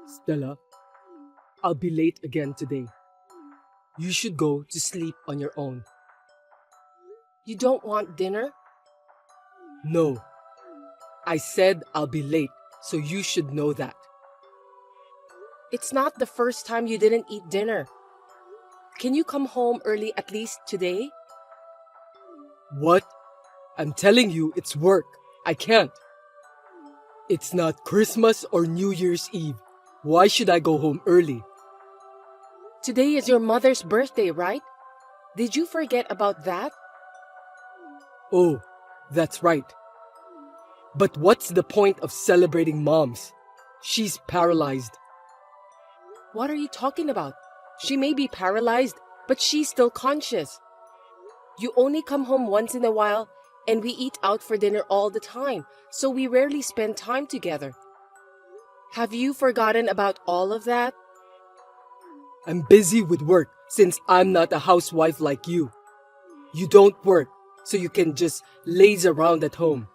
Stella, I'll be late again today. You should go to sleep on your own. You don't want dinner? No. I said I'll be late, so you should know that. It's not the first time you didn't eat dinner. Can you come home early at least today? What? I'm telling you, it's work. I can't. It's not Christmas or New Year's Eve. Why should I go home early? Today is your mother's birthday, right? Did you forget about that? Oh, that's right. But what's the point of celebrating moms? She's paralyzed. What are you talking about? She may be paralyzed, but she's still conscious. You only come home once in a while, and we eat out for dinner all the time, so we rarely spend time together. Have you forgotten about all of that? I'm busy with work since I'm not a housewife like you. You don't work, so you can just laze around at home.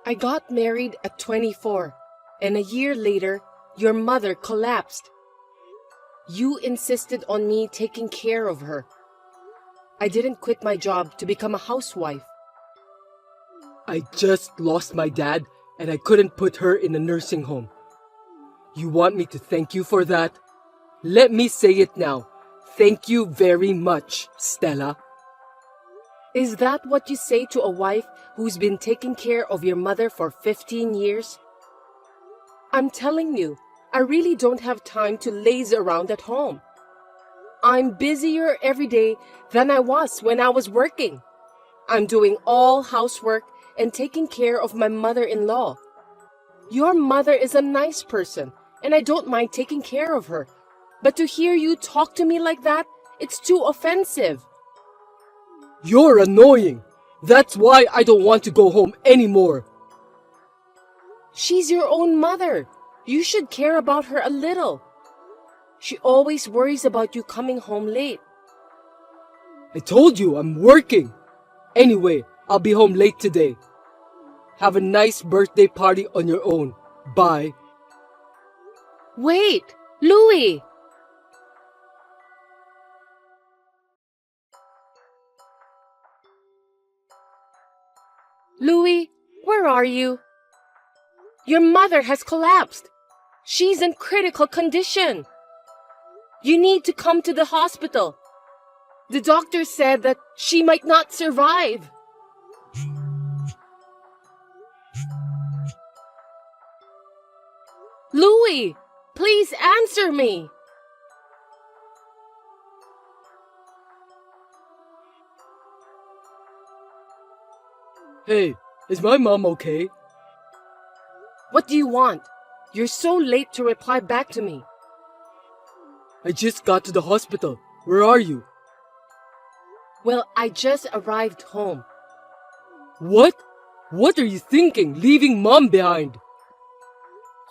I got married at 24, and a year later, your mother collapsed. You insisted on me taking care of her. I didn't quit my job to become a housewife. I just lost my dad and I couldn't put her in a nursing home. You want me to thank you for that? Let me say it now. Thank you very much, Stella. Is that what you say to a wife who's been taking care of your mother for 15 years? I'm telling you, I really don't have time to laze around at home. I'm busier every day than I was when I was working. I'm doing all housework and taking care of my mother-in-law. Your mother is a nice person, and I don't mind taking care of her. But to hear you talk to me like that, it's too offensive. You're annoying. That's why I don't want to go home anymore. She's your own mother. You should care about her a little. She always worries about you coming home late. I told you I'm working. Anyway, I'll be home late today. Have a nice birthday party on your own. Bye. Wait, Louie! Louie, where are you? Your mother has collapsed. She's in critical condition. You need to come to the hospital. The doctor said that she might not survive. Louie, please answer me. Hey, is my mom okay? What do you want? You're so late to reply back to me. I just got to the hospital. Where are you? Well, I just arrived home. What? What are you thinking, leaving mom behind?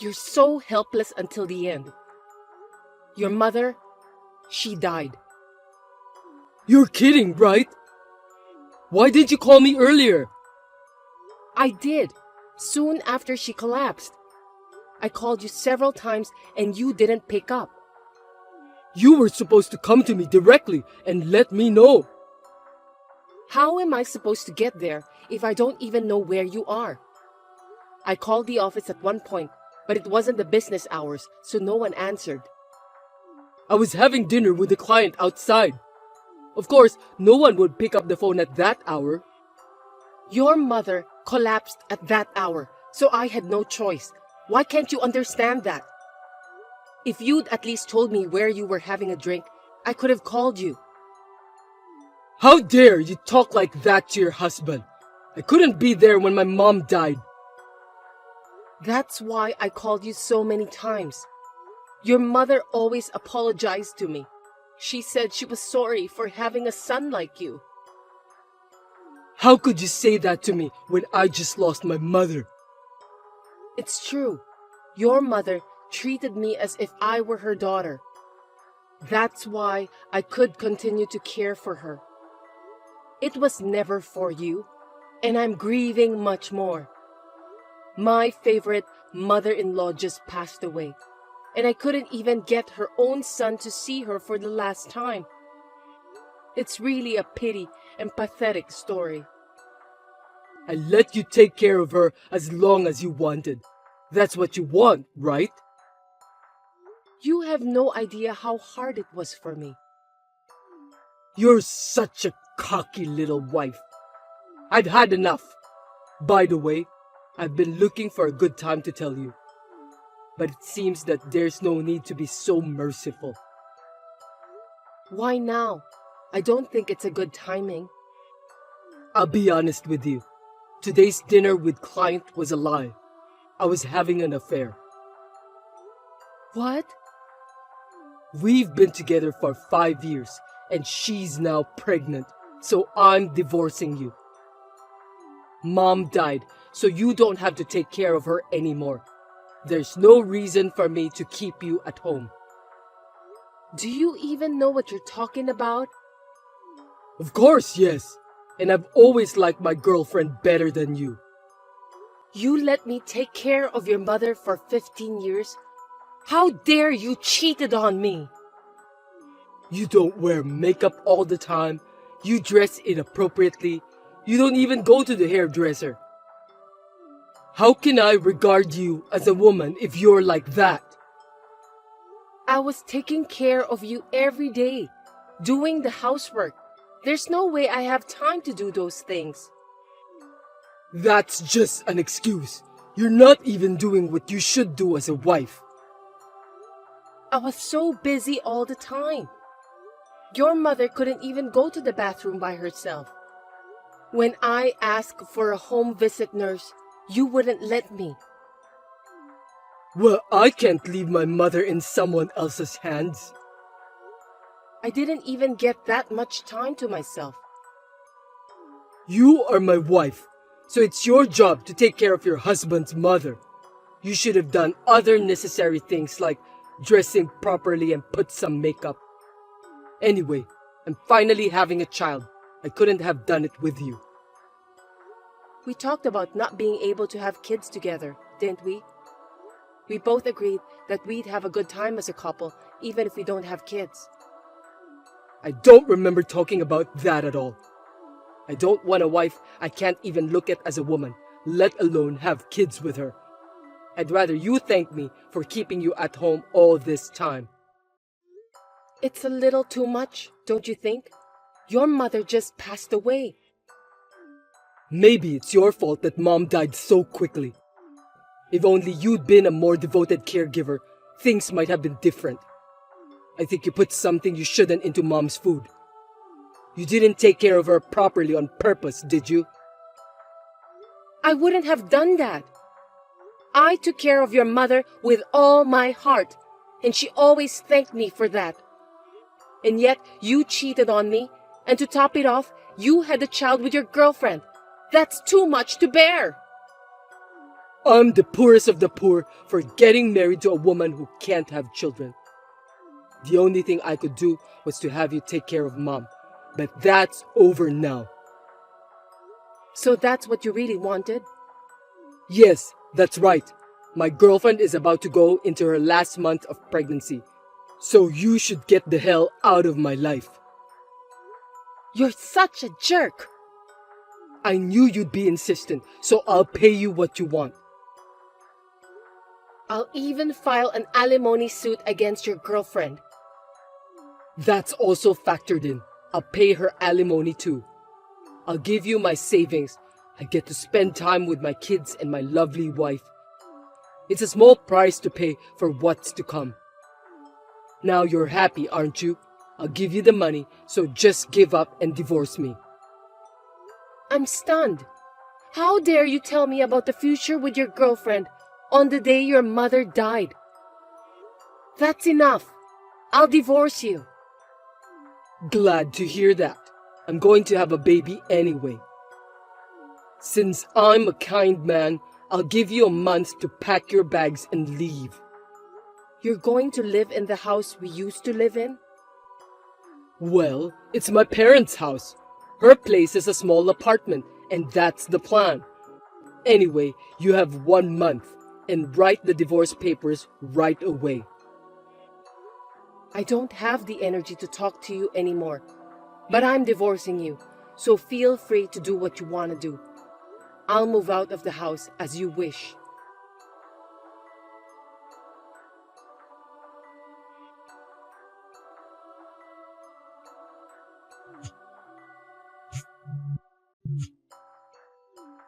You're so helpless until the end. Your mother, she died. You're kidding, right? Why didn't you call me earlier? I did, soon after she collapsed. I called you several times and you didn't pick up. You were supposed to come to me directly and let me know. How am I supposed to get there if I don't even know where you are? I called the office at one point, but it wasn't the business hours, so no one answered. I was having dinner with a client outside. Of course, no one would pick up the phone at that hour. Your mother collapsed at that hour, so I had no choice. Why can't you understand that? If you'd at least told me where you were having a drink, I could have called you. How dare you talk like that to your husband? I couldn't be there when my mom died. That's why I called you so many times. Your mother always apologized to me. She said she was sorry for having a son like you. How could you say that to me when I just lost my mother? It's true. Your mother treated me as if I were her daughter. That's why I could continue to care for her. It was never for you, and I'm grieving much more. My favorite mother-in-law just passed away. and I couldn't even get her own son to see her for the last time. It's really a pity and pathetic story. I let you take care of her as long as you wanted. That's what you want, right? You have no idea how hard it was for me. You're such a cocky little wife. I've had enough. By the way, I've been looking for a good time to tell you. But it seems that there's no need to be so merciful. Why now? I don't think it's a good timing. I'll be honest with you. Today's dinner with client was a lie. I was having an affair. What? We've been together for 5 years, and she's now pregnant, so I'm divorcing you. Mom died, so you don't have to take care of her anymore. There's no reason for me to keep you at home. Do you even know what you're talking about? Of course, yes. And I've always liked my girlfriend better than you. You let me take care of your mother for 15 years? How dare you cheated on me? You don't wear makeup all the time. You dress inappropriately. You don't even go to the hairdresser. How can I regard you as a woman if you're like that? I was taking care of you every day, doing the housework. There's no way I have time to do those things. That's just an excuse. You're not even doing what you should do as a wife. I was so busy all the time. Your mother couldn't even go to the bathroom by herself. When I asked for a home visit nurse, you wouldn't let me. Well, I can't leave my mother in someone else's hands. I didn't even get that much time to myself. You are my wife, so it's your job to take care of your husband's mother. You should have done other necessary things like dressing properly and put some makeup. Anyway, I'm finally having a child. I couldn't have done it with you. We talked about not being able to have kids together, didn't we? We both agreed that we'd have a good time as a couple, even if we don't have kids. I don't remember talking about that at all. I don't want a wife I can't even look at as a woman, let alone have kids with her. I'd rather you thank me for keeping you at home all this time. It's a little too much, don't you think? Your mother just passed away. Maybe it's your fault that Mom died so quickly. If only you'd been a more devoted caregiver, things might have been different. I think you put something you shouldn't into Mom's food. You didn't take care of her properly on purpose, did you? I wouldn't have done that. I took care of your mother with all my heart, and she always thanked me for that. And yet you cheated on me, and to top it off, you had a child with your girlfriend. That's too much to bear. I'm the poorest of the poor for getting married to a woman who can't have children. The only thing I could do was to have you take care of Mom, but that's over now. So that's what you really wanted? Yes, that's right. My girlfriend is about to go into her last month of pregnancy, so you should get the hell out of my life. You're such a jerk. I knew you'd be insistent, so I'll pay you what you want. I'll even file an alimony suit against your girlfriend. That's also factored in. I'll pay her alimony too. I'll give you my savings. I get to spend time with my kids and my lovely wife. It's a small price to pay for what's to come. Now you're happy, aren't you? I'll give you the money, so just give up and divorce me. I'm stunned. How dare you tell me about the future with your girlfriend on the day your mother died? That's enough. I'll divorce you. Glad to hear that. I'm going to have a baby anyway. Since I'm a kind man, I'll give you a month to pack your bags and leave. You're going to live in the house we used to live in? Well, it's my parents' house. Her place is a small apartment, and that's the plan. Anyway, you have 1 month, and write the divorce papers right away. I don't have the energy to talk to you anymore. But I'm divorcing you, so feel free to do what you want to do. I'll move out of the house as you wish.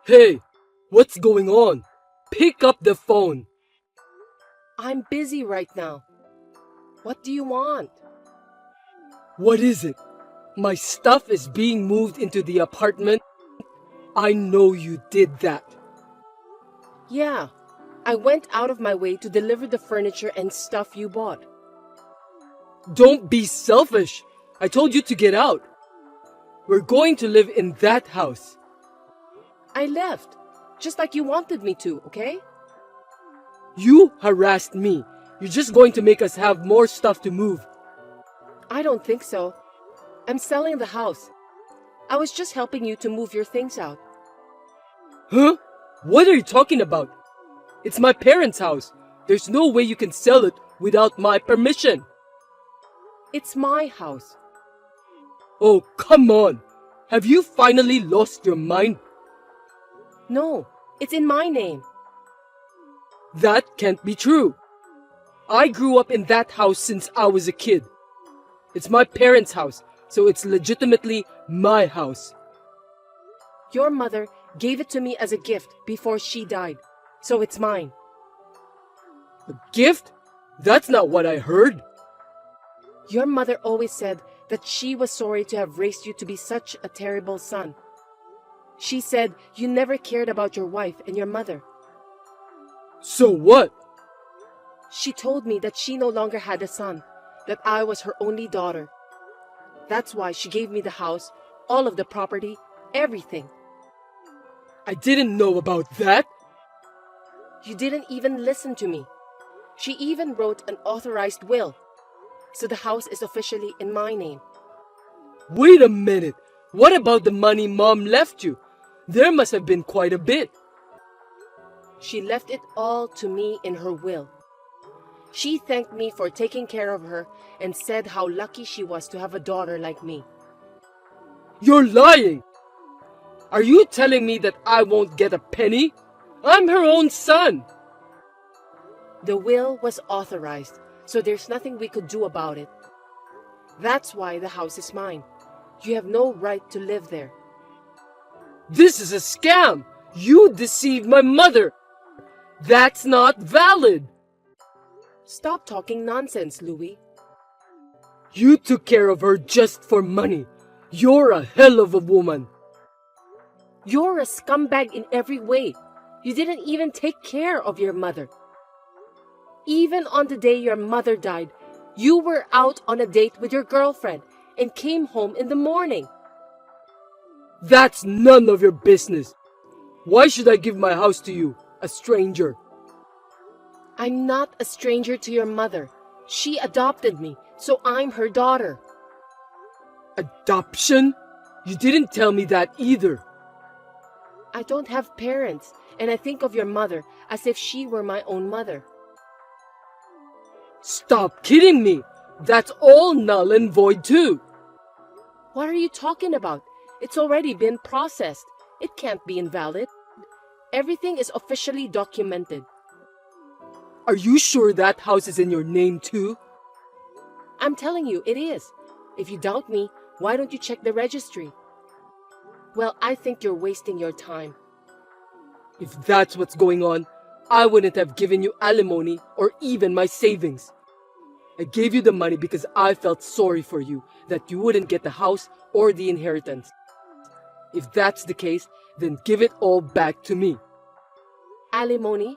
Hey, what's going on? Pick up the phone. I'm busy right now. What do you want? What is it? My stuff is being moved into the apartment. I know you did that. Yeah, I went out of my way to deliver the furniture and stuff you bought. Don't be selfish. I told you to get out. We're going to live in that house. I left, just like you wanted me to, okay? You harassed me. You're just going to make us have more stuff to move. I don't think so. I'm selling the house. I was just helping you to move your things out. Huh? What are you talking about? It's my parents' house. There's no way you can sell it without my permission. It's my house. Oh, come on. Have you finally lost your mind? No, it's in my name. That can't be true. I grew up in that house since I was a kid. It's my parents' house, so it's legitimately my house. Your mother gave it to me as a gift before she died, so it's mine. A gift? That's not what I heard. Your mother always said that she was sorry to have raised you to be such a terrible son. She said you never cared about your wife and your mother. So what? She told me that she no longer had a son, that I was her only daughter. That's why she gave me the house, all of the property, everything. I didn't know about that. You didn't even listen to me. She even wrote an authorized will, so the house is officially in my name. Wait a minute. What about the money Mom left you? There must have been quite a bit. She left it all to me in her will. She thanked me for taking care of her and said how lucky she was to have a daughter like me. You're lying! Are you telling me that I won't get a penny? I'm her own son! The will was authorized, so there's nothing we could do about it. That's why the house is mine. You have no right to live there. This is a scam! You deceived my mother! That's not valid! Stop talking nonsense, Louis. You took care of her just for money. You're a hell of a woman. You're a scumbag in every way. You didn't even take care of your mother. Even on the day your mother died, you were out on a date with your girlfriend and came home in the morning. That's none of your business. Why should I give my house to you, a stranger? I'm not a stranger to your mother. She adopted me, so I'm her daughter. Adoption? You didn't tell me that either. I don't have parents, and I think of your mother as if she were my own mother. Stop kidding me! That's all null and void too. What are you talking about? It's already been processed. It can't be invalid. Everything is officially documented. Are you sure that house is in your name too? I'm telling you, it is. If you doubt me, why don't you check the registry? Well, I think you're wasting your time. If that's what's going on, I wouldn't have given you alimony or even my savings. I gave you the money because I felt sorry for you, that you wouldn't get the house or the inheritance. If that's the case, then give it all back to me. Alimony?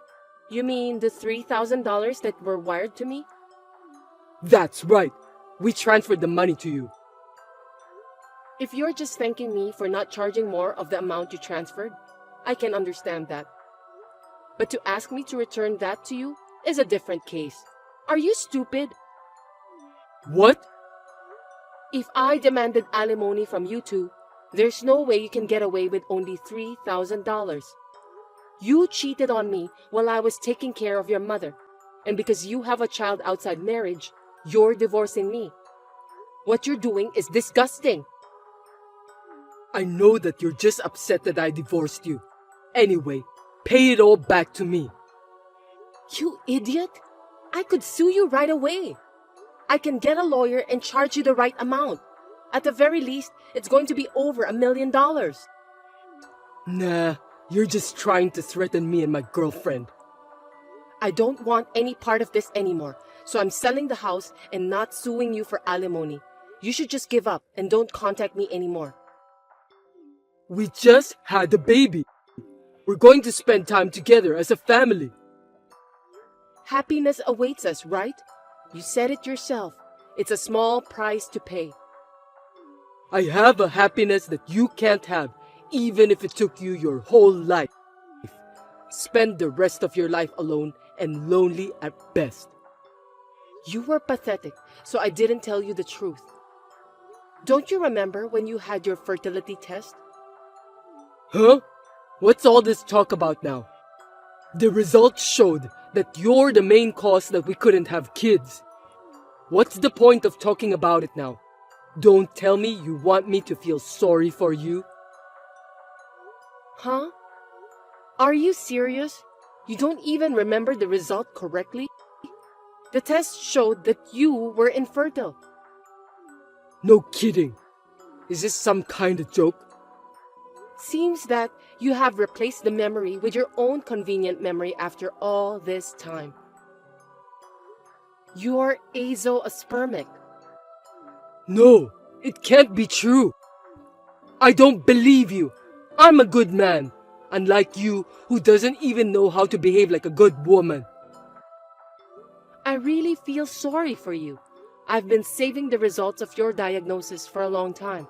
You mean the $3,000 that were wired to me? That's right. We transferred the money to you. If you're just thanking me for not charging more of the amount you transferred, I can understand that. But to ask me to return that to you is a different case. Are you stupid? What? If I demanded alimony from you two, there's no way you can get away with only $3,000. You cheated on me while I was taking care of your mother, and because you have a child outside marriage, you're divorcing me. What you're doing is disgusting. I know that you're just upset that I divorced you. Anyway, pay it all back to me. You idiot! I could sue you right away. I can get a lawyer and charge you the right amount. At the very least, it's going to be over $1 million. Nah, you're just trying to threaten me and my girlfriend. I don't want any part of this anymore, so I'm selling the house and not suing you for alimony. You should just give up and don't contact me anymore. We just had a baby. We're going to spend time together as a family. Happiness awaits us, right? You said it yourself. It's a small price to pay. I have a happiness that you can't have, even if it took you your whole life. Spend the rest of your life alone and lonely at best. You were pathetic, so I didn't tell you the truth. Don't you remember when you had your fertility test? Huh? What's all this talk about now? The results showed that you're the main cause that we couldn't have kids. What's the point of talking about it now? Don't tell me you want me to feel sorry for you. Huh? Are you serious? You don't even remember the result correctly? The test showed that you were infertile. No kidding. Is this some kind of joke? Seems that you have replaced the memory with your own convenient memory after all this time. You're azoospermic. No, it can't be true. I don't believe you. I'm a good man, unlike you who doesn't even know how to behave like a good woman. I really feel sorry for you. I've been saving the results of your diagnosis for a long time.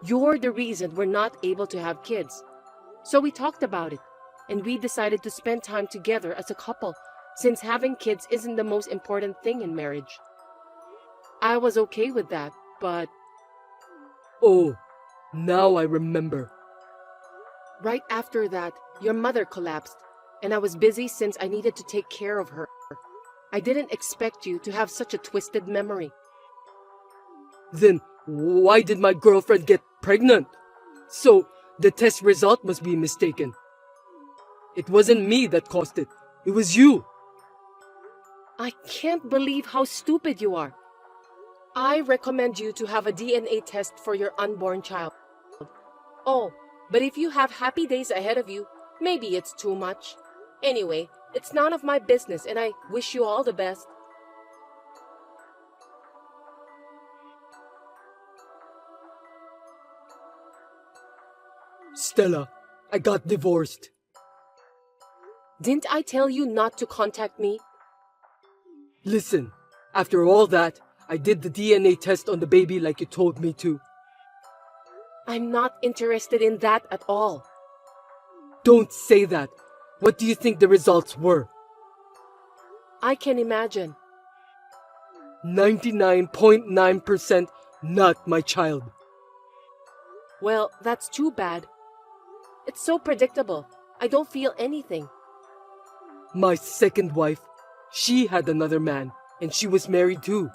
You're the reason we're not able to have kids. So we talked about it, and we decided to spend time together as a couple, since having kids isn't the most important thing in marriage. I was okay with that, but Oh, now I remember. right after that, your mother collapsed, and I was busy since I needed to take care of her. I didn't expect you to have such a twisted memory. Then why did my girlfriend get pregnant? So the test result must be mistaken. It wasn't me that caused it. It was you. I can't believe how stupid you are. I recommend you to have a DNA test for your unborn child. Oh, but if you have happy days ahead of you, maybe it's too much. Anyway, it's none of my business, and I wish you all the best. Stella, I got divorced. Didn't I tell you not to contact me? Listen, after all that, I did the DNA test on the baby like you told me to. I'm not interested in that at all. Don't say that. What do you think the results were? I can imagine. 99.9% not my child. Well, that's too bad. It's so predictable. I don't feel anything. My second wife, she had another man, and she was married too.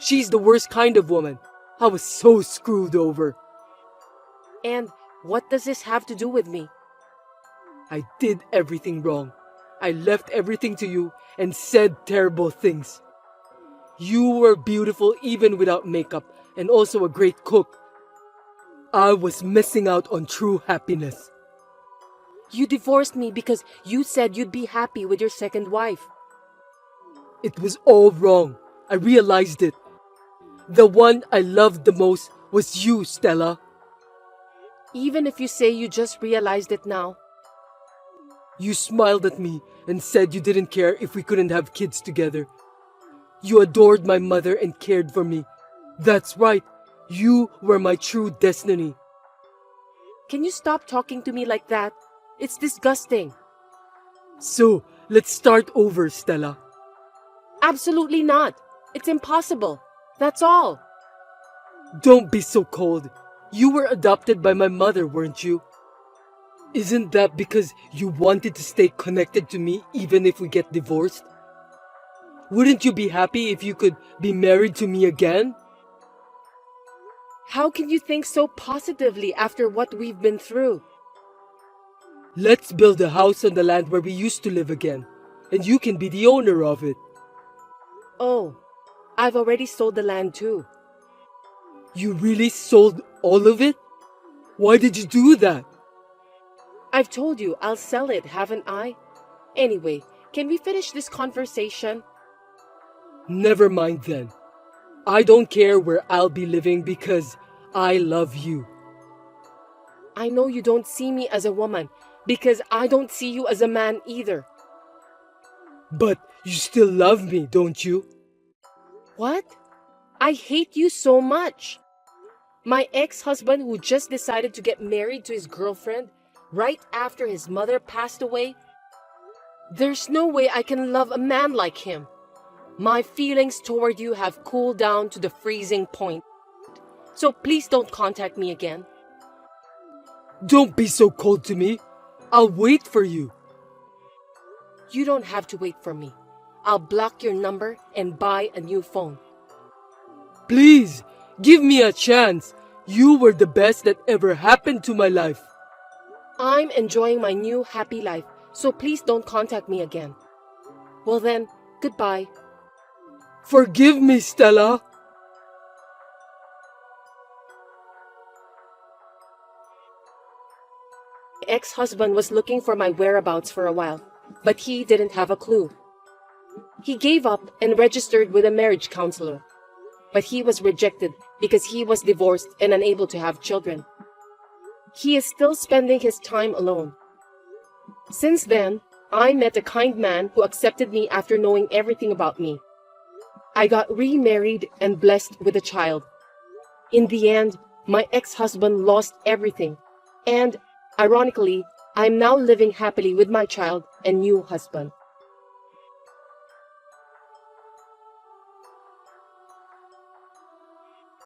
She's the worst kind of woman. I was so screwed over. And what does this have to do with me? I did everything wrong. I left everything to you and said terrible things. You were beautiful even without makeup and also a great cook. I was missing out on true happiness. You divorced me because you said you'd be happy with your second wife. It was all wrong. I realized it. The one I loved the most was you, Stella. Even if you say you just realized it now. You smiled at me and said you didn't care if we couldn't have kids together. You adored my mother and cared for me. That's right. You were my true destiny. Can you stop talking to me like that? It's disgusting. So, let's start over, Stella. Absolutely not. It's impossible. That's all. Don't be so cold. You were adopted by my mother, weren't you? Isn't that because you wanted to stay connected to me even if we get divorced? Wouldn't you be happy if you could be married to me again? How can you think so positively after what we've been through? Let's build a house on the land where we used to live again, and you can be the owner of it. Oh, I've already sold the land too. You really sold all of it? Why did you do that? I've told you I'll sell it, haven't I? Anyway, can we finish this conversation? Never mind then. I don't care where I'll be living because I love you. I know you don't see me as a woman because I don't see you as a man either. But you still love me, don't you? What? I hate you so much. My ex-husband who just decided to get married to his girlfriend right after his mother passed away. There's no way I can love a man like him. My feelings toward you have cooled down to the freezing point. So please don't contact me again. Don't be so cold to me. I'll wait for you. You don't have to wait for me. I'll block your number and buy a new phone. Please, give me a chance. You were the best that ever happened to my life. I'm enjoying my new happy life, so please don't contact me again. Well then, goodbye. Forgive me, Stella. My ex-husband was looking for my whereabouts for a while, but he didn't have a clue. He gave up and registered with a marriage counselor, but he was rejected because he was divorced and unable to have children. He is still spending his time alone. Since then, I met a kind man who accepted me after knowing everything about me. I got remarried and blessed with a child. In the end, my ex-husband lost everything, and ironically, I'm now living happily with my child and new husband.